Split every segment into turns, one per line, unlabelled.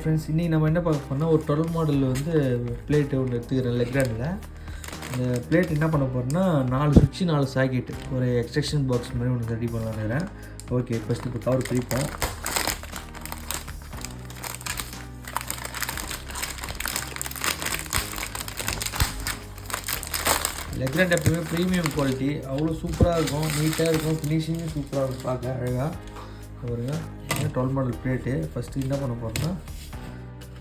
Friends, இன்றைக்கி நம்ம என்ன பார்க்க போகிறோம்னா ஒரு 12 மாடலில் வந்து பிளேட்டு ஒன்று எடுத்துக்கிறேன் லெக்ராண்டில். இந்த பிளேட் என்ன பண்ண போகிறோம்னா 4 சுவிட்சு 4 சாக்கெட்டு ஒரு எக்ஸ்ட்ராக்ஷன் பாக்ஸ் மாதிரி ஒன்று ரெடி பண்ணலான்னு. ஓகே, ஃபஸ்ட்டு இப்போ கவர் பிரிப்போம். லெக்ராண்ட் எப்பவுமே ப்ரீமியம் குவாலிட்டி, அவ்வளோ சூப்பராக இருக்கும், நீட்டாக இருக்கும், ஃபினிஷிங்கும் சூப்பராக இருக்கும், பார்க்க அழகாக பாருங்க. 12 மாடல் பிளேட்டு. ஃபஸ்ட்டு என்ன பண்ண போகிறோம்னா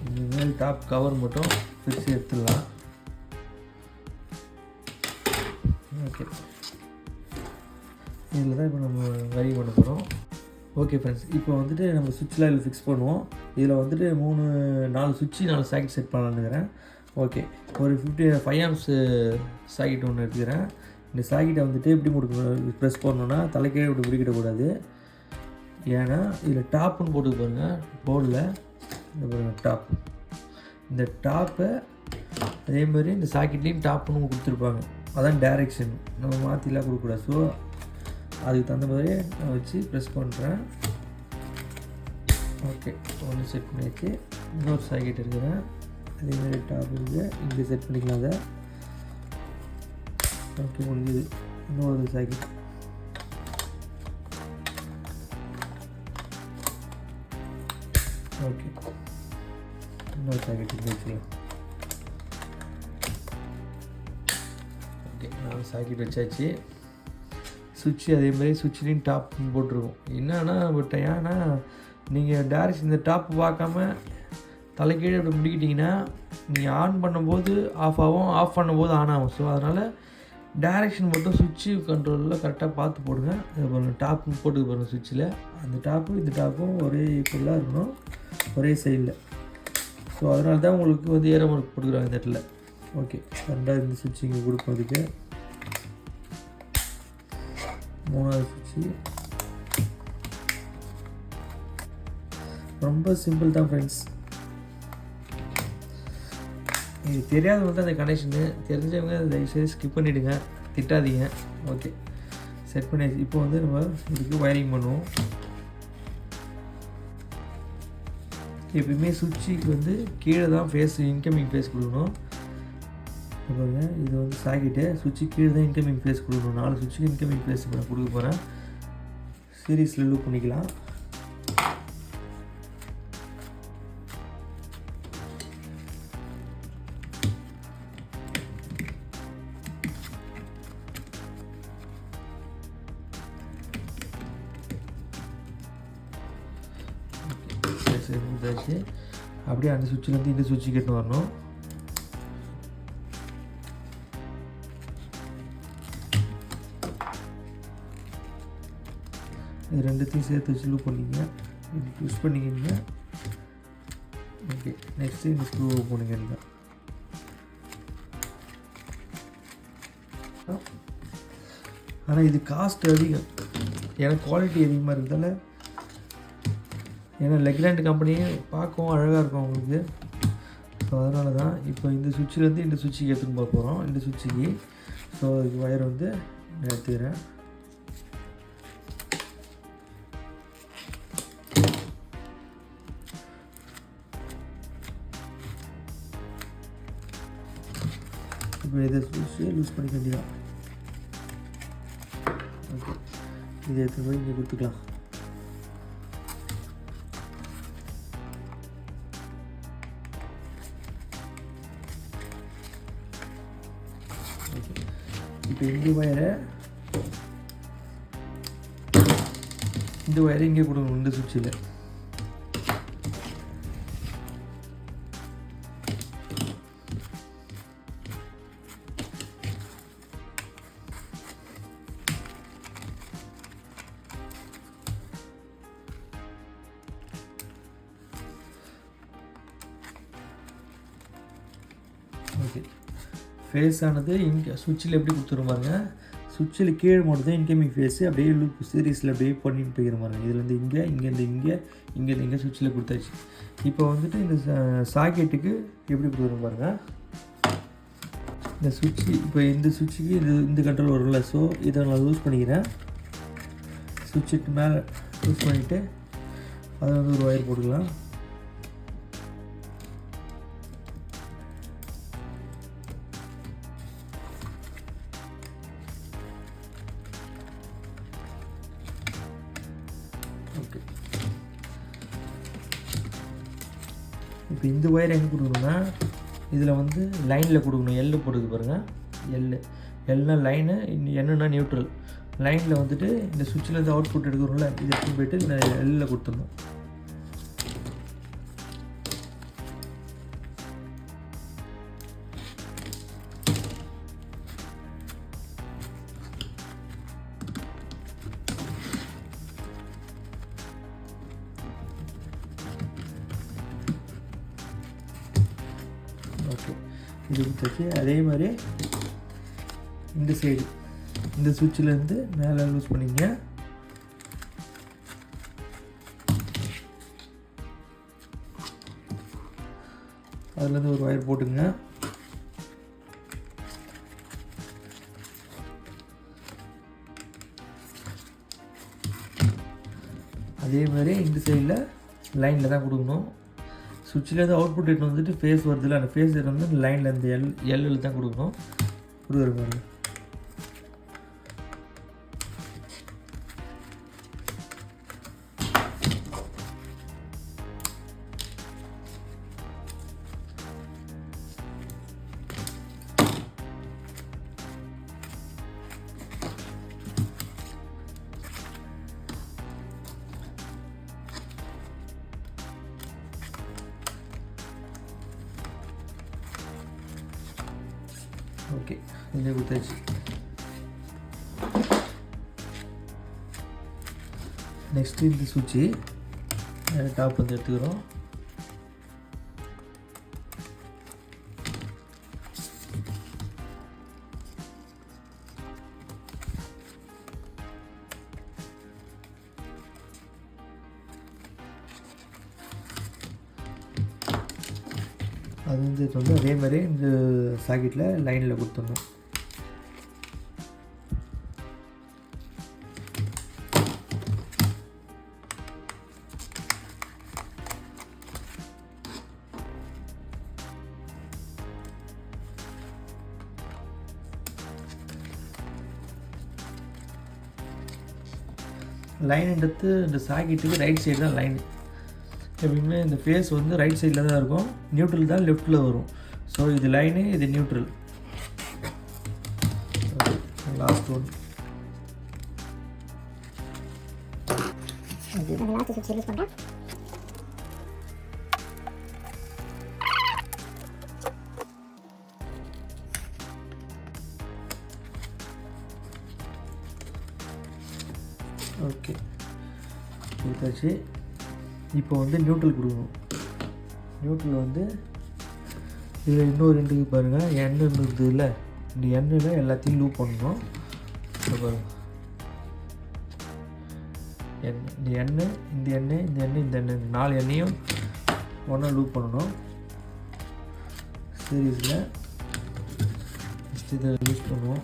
இந்த மாதிரி டாப் கவர் மட்டும் பிரித்து எடுத்துடலாம். ஓகே, இதில் தான் இப்போ நம்ம வரி பண்ண போகிறோம். ஓகே ஃப்ரெண்ட்ஸ், இப்போ வந்துட்டு நம்ம சுவிட்சில் இதில் ஃபிக்ஸ் பண்ணுவோம். இதில் வந்துட்டு 4 சுவிட்சு 4 சாக்கெட் செட் பண்ணலான்னுக்கிறேன். ஓகே, ஒரு 5 ஆம்ஸ் சாக்கெட் ஒன்று எடுத்துக்கிறேன். இந்த சாக்கெட்டை வந்துட்டு எப்படி முடிக்கணும், ப்ரெஸ் பண்ணணுன்னா தலைக்கே இப்படி முடிக்கிடக்கூடாது. ஏன்னா இதில் டாப்புன்னு போட்டு பாருங்கள் போர்டில், இந்த பாருங்கள் டாப். இந்த டாப்பை அதே மாதிரி இந்த சாக்கெட்லேயும் டாப்புன்னு கொடுத்துருப்பாங்க, அதான் டைரெக்ஷன். நம்ம மாற்றிலாம் கொடுக்கக்கூடாது. ஸோ அதுக்கு தகுந்த மாதிரி நான் வச்சு ப்ரெஸ் பண்ணுறேன். ஓகே, ஒன்று செட் பண்ணியாச்சு. இன்னொரு சாக்கெட் இருக்கிறேன், அதேமாதிரி டாப் இருக்குது, இங்கே செட் பண்ணிக்கலாம் அதை. ஓகே, முடிஞ்சுது. இன்னொரு சாக்கெட். ஓகே, இன்னொரு சாக்கெட் வச்சுக்கலாம். ஓகே, 4 சாக்கெட் வச்சாச்சு. சுவிட்சு அதே மாதிரி சுவிட்ச்லேயும் டாப் போட்டிருக்கும். என்னன்னா பட் ஏன்னா நீங்கள் டேரெக்ட் இந்த டாப் பார்க்காம தலைக்கீழே இப்படி முடிக்கிட்டிங்கன்னா நீங்கள் ஆன் பண்ணும்போது ஆஃப் ஆகும், ஆஃப் பண்ணும்போது ஆன் ஆகும். ஸோ அதனால் டைரெக்ஷன் மட்டும் சுவிட்சு கண்ட்ரோலில் கரெக்டாக பார்த்து போடுங்க. இது பாருங்கள், டாப்பு போட்டு பாருங்கள் சுவிட்சில். அந்த டாப்பும் இந்த டாப்பும் ஒரே ஈக்குவலாக இருக்கணும், ஒரே சைடில். ஸோ அதனால தான் உங்களுக்கு வந்து ஏரோ மார்க் போட்டுக்கிறாங்க இந்த இடத்துல. ஓகே, ரெண்டாவது இந்த சுவிட்சு இங்கே கொடுப்பதுக்கு 3வது சுவிட்சு. ரொம்ப சிம்பிள் தான் ஃப்ரெண்ட்ஸ். இது தெரியாதவங்க தான் அந்த கனெக்ஷனு, தெரிஞ்சவங்க தயவுசெய்து ஸ்கிப் பண்ணிவிடுங்க, திட்டாதீங்க. ஓகே, செட் பண்ணியாச்சு. இப்போ வந்து நம்ம இதுக்கு வயரிங் பண்ணுவோம். எப்பயுமே சுவிட்சுக்கு வந்து கீழே தான் ஃபேஸ், இன்கமிங் ஃபேஸ் கொடுக்கணும். பாருங்க, இது வந்து சாக்கெட்டு, சுவிட்சு கீழே தான் இன்கமிங் ஃபேஸ் கொடுக்கணும். 4 சுவிட்சுக்கு இன்கமிங் ஃபேஸ் இப்போ நான் கொடுக்க போகிறேன். சீரீஸில் லூப் பண்ணிக்கலாம். சரி, அப்படியே அந்த சுவிட்சிலேருந்து இந்த சுவிட்சுக்கு எடுத்து வரணும். இது ரெண்டுத்தையும் சேர்த்து வச்சு லூப் பண்ணிங்க, யூஸ் பண்ணிக்கிங்க. ஓகே, நெக்ஸ்ட்டு இந்த ஸ்க்ரூ போனிங்க. ஆனால் இது காஸ்ட் அதிகம், ஏன்னா குவாலிட்டி அதிகமாக இருக்கிறதால. ஏன்னா லெக்ராண்ட் கம்பெனியே பார்க்கவும் அழகாக இருக்கும் உங்களுக்கு. ஸோ அதனால தான் இப்போ இந்த சுவிட்சிலேருந்து இந்த சுவிட்சுக்கு எடுத்துன்னு போக போகிறோம், இந்த சுவிட்சுக்கு. ஸோ இதுக்கு வயர் வந்து எடுத்துக்கிறேன். இப்போ இதை சுவிட்சு லூஸ் பண்ணிக்க வேண்டியதான். ஓகே, இதை எடுத்து போய் இங்கே கொடுத்துக்கலாம். இப்போ இந்த வயரை இங்கே கொடுக்கணும், இந்த சுவிட்சில். ஓகே, ஃபேஸ் ஆனது இங்கே சுவிட்சில் எப்படி கொடுத்துருப்பாங்க, சுவிட்சில் கீழே மட்டும் தான் இன்கமிங் ஃபேஸு, அப்படியே லூப் சீரீஸில் அப்படியே பண்ணிட்டு போயிடுற மாதிரி. இதுலேருந்து இங்கே, இங்கேருந்து இங்கே சுவிட்சில் கொடுத்தாச்சு. இப்போ வந்துட்டு இந்த சாக்கெட்டுக்கு எப்படி கொடுத்துரும் பாருங்கள். இந்த சுவிட்சு இப்போ இந்த சுவிட்சுக்கு இந்த கண்ட்ரோல் வரும்ல. ஸோ இதை நான் யூஸ் பண்ணிக்கிறேன். சுவிட்சுக்கு மேலே யூஸ் பண்ணிவிட்டு அதை வந்து ஒரு ஒயர் போட்டுக்கலாம். இப்போ இந்த ஒயர் எங்கே கொடுக்கணும்னா இதில் வந்து லைனில் கொடுக்கணும். எல் போடுது பாருங்கள், எல்னா லைனு, என்னன்னா நியூட்ரல். லைனில் வந்துட்டு இந்த சுவிட்சிலேருந்து அவுட்புட் எடுக்கிறோம்ல, இதை எடுத்து போய்ட்டு இந்த எல்லில் கொடுத்துடணும். ஓகே, இது கொடுத்தாச்சு. அதே மாதிரி இந்த சைடு இந்த சுவிட்சிலேருந்து மேலே லூஸ் பண்ணிங்க. அதுலேருந்து ஒரு ஒயர் போட்டுங்க. அதே மாதிரி இந்த சைடில் லைனில் தான் கொடுக்கணும். சுவிட்சிலேருந்து அவுட்புட் எடுத்து வந்துட்டு ஃபேஸ் வருதுல்ல, அந்த ஃபேஸ் வந்து லைனில் இந்த எல்லில் தான் கொடுக்கணும். கொடுக்குற மாதிரி. ஓகே, இதை கொடுத்தாச்சு. நெக்ஸ்ட்டு இந்த சுவிட்சு டாப் வந்து எடுத்துக்கிறோம். அது வந்து அதே மாதிரி இந்த சாக்கெட்டில் லைனில் கொடுத்துடணும். லைன்ன்றது இந்த சாக்கெட்டுக்கு ரைட் சைடு தான் லைன். எப்பயுமே இந்த ஃபேஸ் வந்து ரைட் சைடில் தான் இருக்கும், நியூட்ரல் தான் லெஃப்ட்டில் வரும். ஸோ இது லைனு, இது நியூட்ரல். Last one. ஓகே, கொடுத்தாச்சு. இப்போ வந்து நியூட்ரல் கொடுக்கணும். நியூட்ரல் வந்து இதில் இன்னொரு ரெண்டுக்கு பாருங்கள், எண்ணெய் இருக்குது இல்லை, இந்த எண்ணெயில் எல்லாத்தையும் லூப் பண்ணணும். பாருங்கள், இந்த எண்ணெய், இந்த எண்ணெய், இந்த எண்ணெய், இந்த எண்ணெய், 4 எண்ணெயும் ஒன்றா லூப் பண்ணணும். சீரீஸில் ஃபஸ்ட்டு இதை யூஸ் பண்ணுவோம்.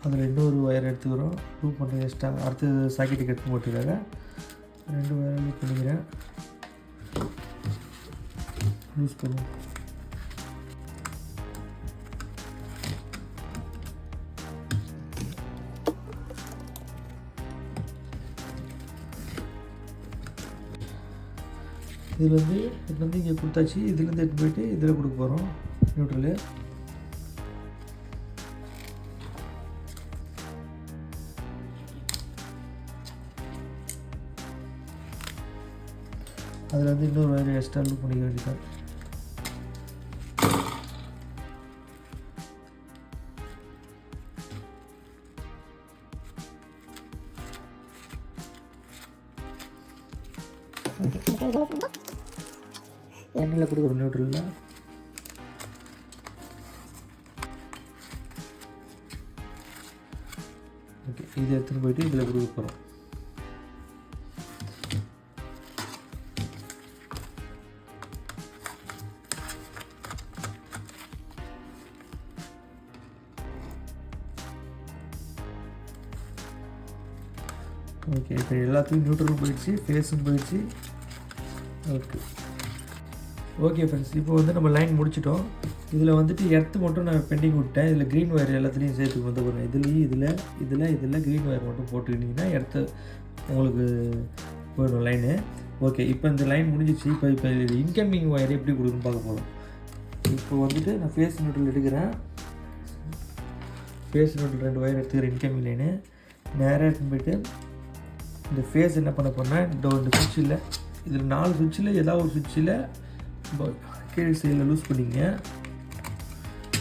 அதில் இன்னொரு ஒயர் எடுத்துக்கிறோம். லூப் பண்ணி எக்ஸ்ட்ரா அடுத்த சாக்கெட்டுக்கு எடுத்து போட்டுக்காக 2 ஒயரை லூப் பண்ணிக்கிறேன். யூஸ் பண்ணுவோம். இதுலேருந்து இங்கே கொடுத்தாச்சு. இதுலேருந்து எடுத்து போயிட்டு இதில் கொடுக்க போகிறோம் நியூட்ரலு. அதில் வந்து இன்னொரு வயர் எக்ஸ்ட்ரா லூப் பண்ணிக்க வேண்டியதான். எண்ணெயில் கொடுக்குறோம் நியூட்ரலில். ஓகே, இதை எடுத்துன்னு போயிட்டு இதில் கொடுக்க போகிறோம். ஓகே இப்போ எல்லாத்துக்கும் நியூட்ரலும் போயிடுச்சு, ஃபேஸும் போயிடுச்சு. ஓகே ஃப்ரெண்ட்ஸ், இப்போ வந்து நம்ம லைன் முடிச்சிட்டோம். இதில் வந்துட்டு எர்த்து மட்டும் நான் பெண்டிங் விட்டேன். இதில் க்ரீன் ஒயர் எல்லாத்துலேயும் சேர்த்து வந்து பாருங்கள். இதில் க்ரீன் ஒயர் மட்டும் போட்டுக்கிட்டிங்கன்னா எர்த்து உங்களுக்கு போயிடும் லைனு. ஓகே, இப்போ இந்த லைன் முடிஞ்சிச்சு. இப்போ இது இன்கமிங் ஒயர் எப்படி கொடுக்குன்னு பார்க்க போகிறோம். இப்போ வந்துட்டு நான் ஃபேஸ் நியூட்ரல் எடுக்கிறேன். ஃபேஸ் நியூட்ரல் 2 ஒயர் எடுத்துக்கிறேன். இன்கமிங் லைனு நேராக எடுத்துன்னு போய்ட்டு இந்த ஃபேஸ் என்ன பண்ண போனால் இந்த சுவிட்சில் இதில் 4 சுவிட்சில் ஏதாவது ஒரு சுவிட்சில் கீழே சைடில் லூஸ் பண்ணிங்க.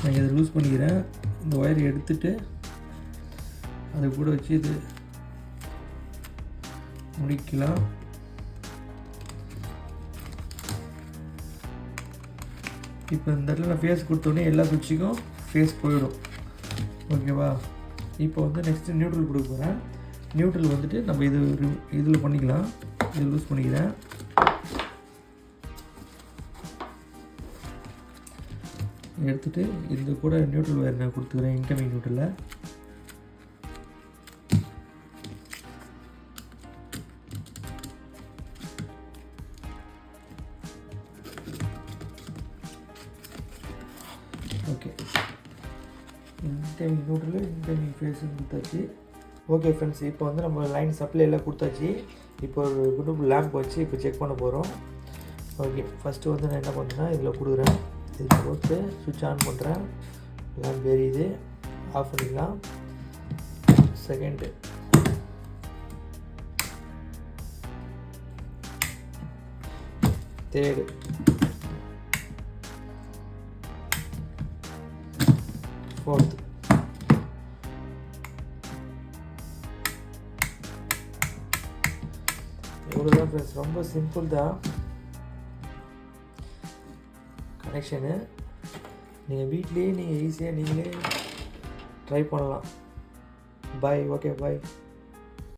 நான் இதை லூஸ் பண்ணிக்கிறேன். இந்த ஒயரை எடுத்துகிட்டு அதை கூட வச்சு இது முடிக்கலாம். இப்போ இந்த இடத்துல நான் ஃபேஸ் கொடுத்தோடனே எல்லா சுவிட்சுக்கும் ஃபேஸ் போயிடும். ஓகேவா? இப்போ வந்து நெக்ஸ்ட்டு நியூட்ரல் கொடுக்க போகிறேன். நியூட்ரல் வந்துட்டு நம்ம இதில் பண்ணிக்கலாம். இதை லூஸ் பண்ணிக்கிறேன். எடுத்துகிட்டு இது கூட நியூட்ரல் ஒயர் நான் கொடுத்துக்கிறேன். இன்கமிங் நியூட்ரலில் ஓகே, இன்கமிங் நியூட்ரல் இன்கமிங் ஃபேஸுன்னு கொடுத்தாச்சு. ஓகே ஃப்ரெண்ட்ஸ், இப்போ வந்து நம்ம லைன் சப்ளை எல்லாம் கொடுத்தாச்சு. இப்போ ஒரு குரூப் லேம்ப் வச்சு இப்போ செக் பண்ண போகிறோம். ஓகே, ஃபஸ்ட்டு வந்து நான் என்ன பண்ணுறேன்னா இதில் கொடுக்குறேன். இதில் போட்டு சுவிட்ச் ஆன் பண்ணுறேன். லேம்ப் எரியுது. ஆஃப் பண்ணிக்கலாம். Second, third, fourth. இவ்வளோதான் ஃப்ரெண்ட்ஸ், ரொம்ப சிம்பிள் தான் கனெக்ஷனு. நீங்கள் வீட்லேயே நீங்கள் ஈஸியாக நீங்களே ட்ரை பண்ணலாம். பாய். ஓகே, பாய்.